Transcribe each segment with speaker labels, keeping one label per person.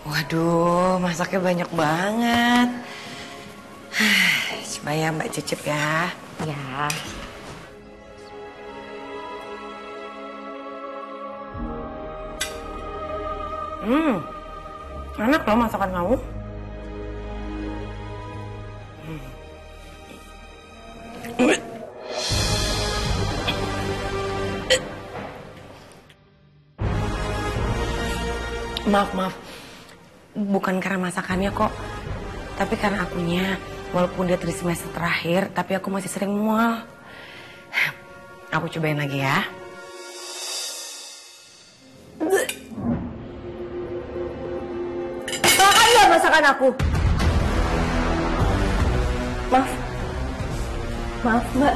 Speaker 1: Waduh, masaknya banyak banget. Coba ya Mbak cicip ya.
Speaker 2: Ya.
Speaker 1: Enak loh masakan kamu. Maaf. Bukan karena masakannya kok. Tapi karena akunya, walaupun dia di semester terakhir, tapi aku masih sering mual. Aku cobain lagi ya.
Speaker 2: Makan ya masakan aku. Maaf Mbak.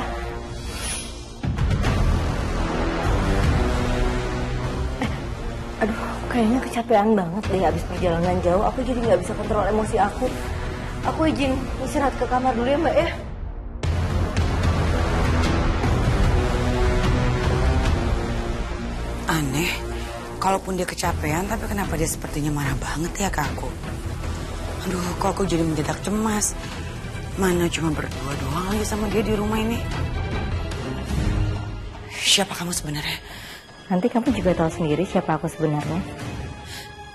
Speaker 2: Aduh, kayaknya kecapean banget deh habis perjalanan jauh. Aku jadi nggak bisa kontrol emosi aku. Aku izin istirahat ke kamar dulu ya Mbak ya.
Speaker 1: Aneh, kalaupun dia kecapean, tapi kenapa dia sepertinya marah banget ya ke aku? Aduh, kok aku jadi mendadak cemas. Mana cuma berdua doang lagi sama dia di rumah ini. Siapa kamu sebenarnya?
Speaker 2: Nanti kamu juga tahu sendiri siapa aku sebenarnya.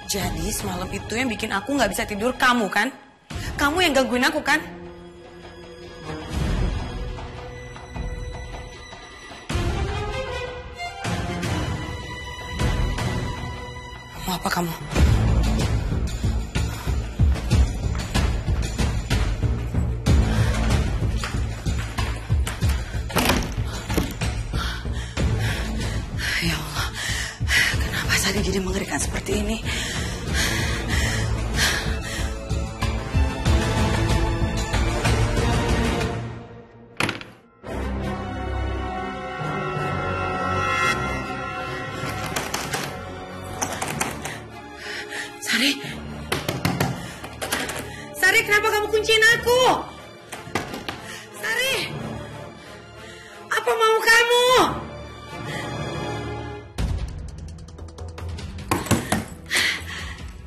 Speaker 1: Jadi semalam itu yang bikin aku nggak bisa tidur kamu kan? Kamu yang gangguin aku kan? Mau apa kamu? Ya Allah, kenapa saya jadi mengerikan seperti ini? Sari, kenapa kamu kunciin aku? Sari, apa mau kamu?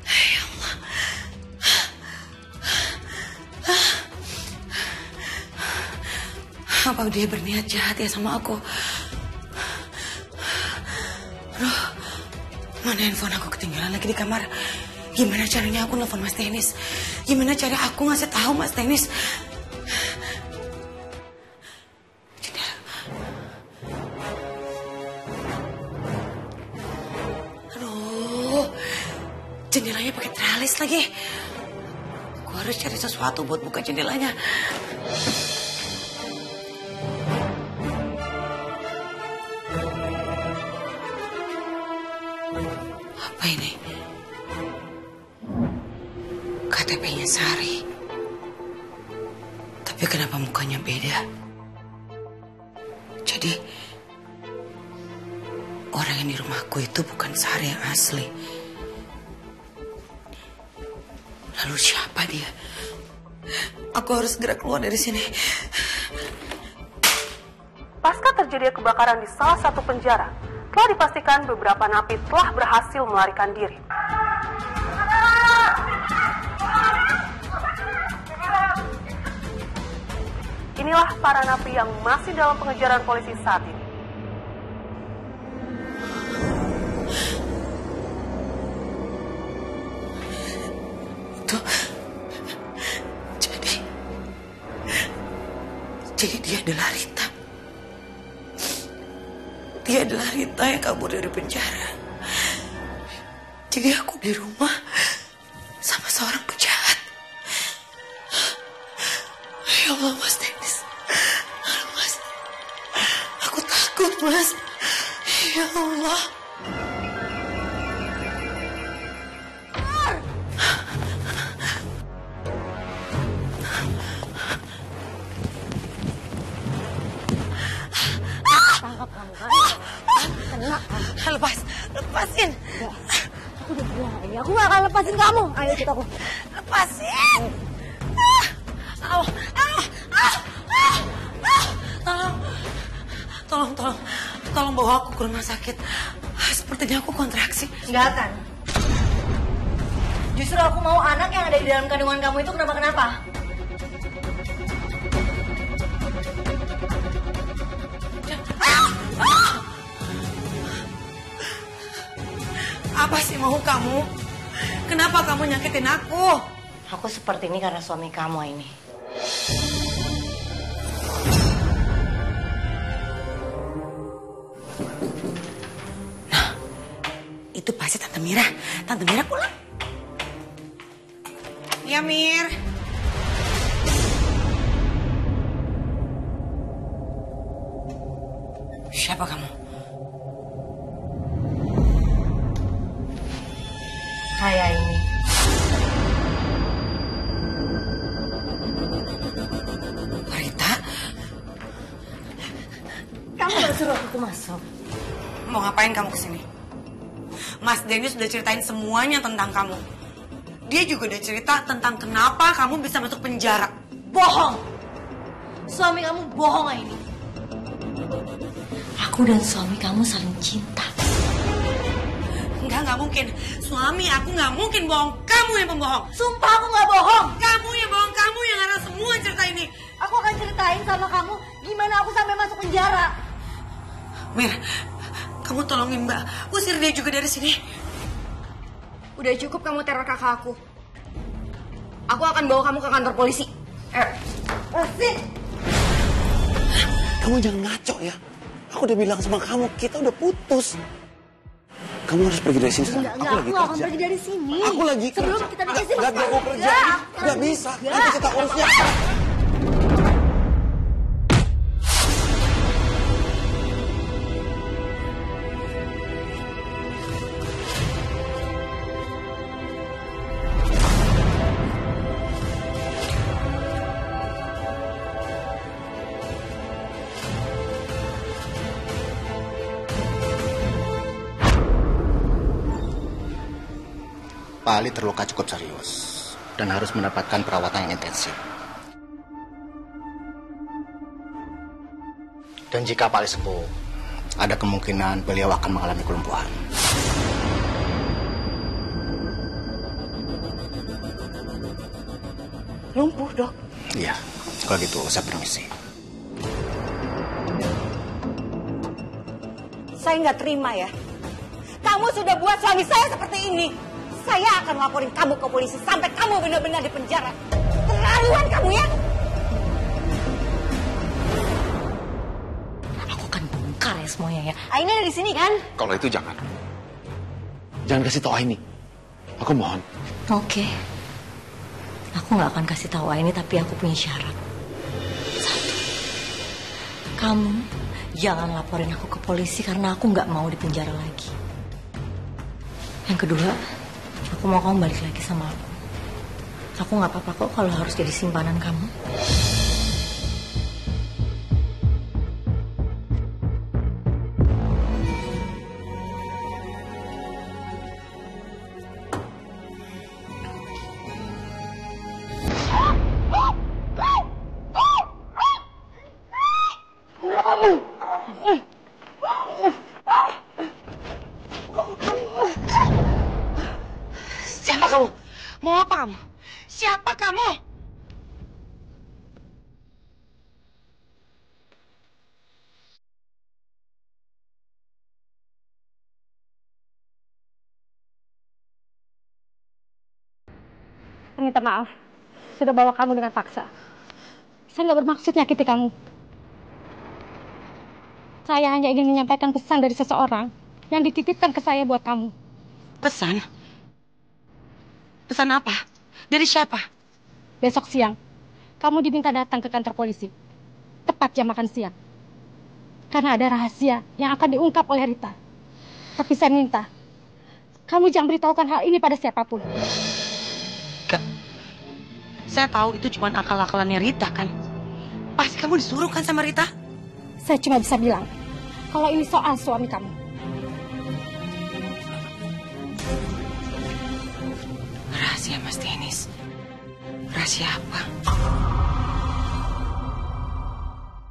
Speaker 1: Ya Allah. Apa dia berniat jahat ya sama aku? Aduh, mana handphone aku ketinggalan lagi di kamar. Gimana caranya aku nelfon Mas Tenis? Gimana cara aku ngasih tahu Mas Tenis? Jendela. Aduh, jendelanya pakai teralis lagi. Aku harus cari sesuatu buat buka jendelanya. Apa ini? KTP-nya Sari. Tapi kenapa mukanya beda? Jadi, orang yang di rumahku itu bukan Sari yang asli. Lalu siapa dia? Aku harus segera keluar dari sini.
Speaker 3: Pasca terjadi kebakaran di salah satu penjara, telah dipastikan beberapa napi telah berhasil melarikan diri. Inilah para napi yang masih dalam pengejaran polisi saat ini.
Speaker 1: Tuh, jadi dia adalah Rita. Dia adalah Rita yang kabur dari penjara. Jadi aku di rumah sama seorang penjahat. Ya Allah, Mas Tenis. Mas, aku takut, Mas. Ya Allah.
Speaker 2: Tangkap kamu kan? Kena.
Speaker 1: Lepasin.
Speaker 2: Ya, aku udah bilang ini, aku gak akan lepasin kamu. Ayo ikut aku.
Speaker 1: Lepasin. Tolong bawa aku ke rumah sakit. Sepertinya aku kontraksi.
Speaker 2: Nggak akan. Justru aku mau anak yang ada di dalam kandungan kamu itu kenapa-kenapa.
Speaker 1: Apa sih mau kamu? Kenapa kamu nyakitin aku?
Speaker 2: Aku seperti ini karena suami kamu ini.
Speaker 1: Nah, itu pasti Tante Mira. Tante Mira pulang. Ya, Mir. Siapa kamu?
Speaker 2: Saya ini.
Speaker 1: Rita?
Speaker 2: Kamu gak suruh aku masuk.
Speaker 1: Mau ngapain kamu kesini? Mas Denny sudah ceritain semuanya tentang kamu. Dia juga udah cerita tentang kenapa kamu bisa masuk penjara.
Speaker 2: Bohong. Suami kamu bohong ini. Aku dan suami kamu saling cinta.
Speaker 1: Enggak mungkin. Suami aku nggak mungkin bohong. Kamu yang pembohong.
Speaker 2: Sumpah aku gak bohong.
Speaker 1: Kamu yang bohong. Kamu yang ngarang semua cerita ini.
Speaker 2: Aku akan ceritain sama kamu gimana aku sampai masuk penjara.
Speaker 1: Mir, kamu tolongin Mbak. Usir dia juga dari sini.
Speaker 2: Udah cukup kamu teror kakak aku. Aku akan bawa kamu ke kantor polisi. Lepasin.
Speaker 4: Kamu jangan ngaco ya. Aku udah bilang sama kamu, kita udah putus. Kamu harus pergi dari sini sekarang.
Speaker 2: Enggak, aku akan pergi dari sini.
Speaker 4: Aku lagi
Speaker 2: sebelum
Speaker 4: kerja.
Speaker 2: kita bikin sini.
Speaker 4: Enggak aku kerja. Enggak bisa. Nanti kita urusnya.
Speaker 5: Pak Ali terluka cukup serius dan harus mendapatkan perawatan yang intensif. Dan jika Pak Ali sembuh, ada kemungkinan beliau akan mengalami kelumpuhan.
Speaker 2: Lumpuh, Dok.
Speaker 5: Iya, kalau gitu saya permisi.
Speaker 2: Saya nggak terima ya. Kamu sudah buat suami saya seperti ini. Saya akan laporin kamu ke polisi sampai kamu benar-benar di penjara. Terlaluan kamu ya. Aku akan bongkar ya semuanya ya. Aini ada di sini kan?
Speaker 4: Kalau itu jangan. Jangan kasih tahu Aini. Aku mohon.
Speaker 2: Oke. Aku nggak akan kasih tahu Aini, tapi aku punya syarat. Satu. Kamu jangan laporin aku ke polisi karena aku nggak mau di penjara lagi. Yang kedua, aku mau kamu balik lagi sama aku. Aku nggak apa-apa kok kalau harus jadi simpanan kamu.
Speaker 1: Siapa kamu? Mau apa kamu? Siapa kamu?
Speaker 6: Minta maaf, sudah bawa kamu dengan paksa. Saya nggak bermaksud nyakiti kamu. Saya hanya ingin menyampaikan pesan dari seseorang yang dititipkan ke saya buat kamu.
Speaker 1: Pesan? Pesan apa? Dari siapa?
Speaker 6: Besok siang, kamu diminta datang ke kantor polisi. Tepat jam makan siang. Karena ada rahasia yang akan diungkap oleh Rita. Tapi saya minta, kamu jangan beritahukan hal ini pada siapapun.
Speaker 1: Kak, saya tahu itu cuma akal-akalannya Rita kan? Pasti kamu disuruh kan sama Rita?
Speaker 6: Saya cuma bisa bilang, kalau ini soal suami kamu.
Speaker 1: Rahasia Mas Dennis. Rahasia apa?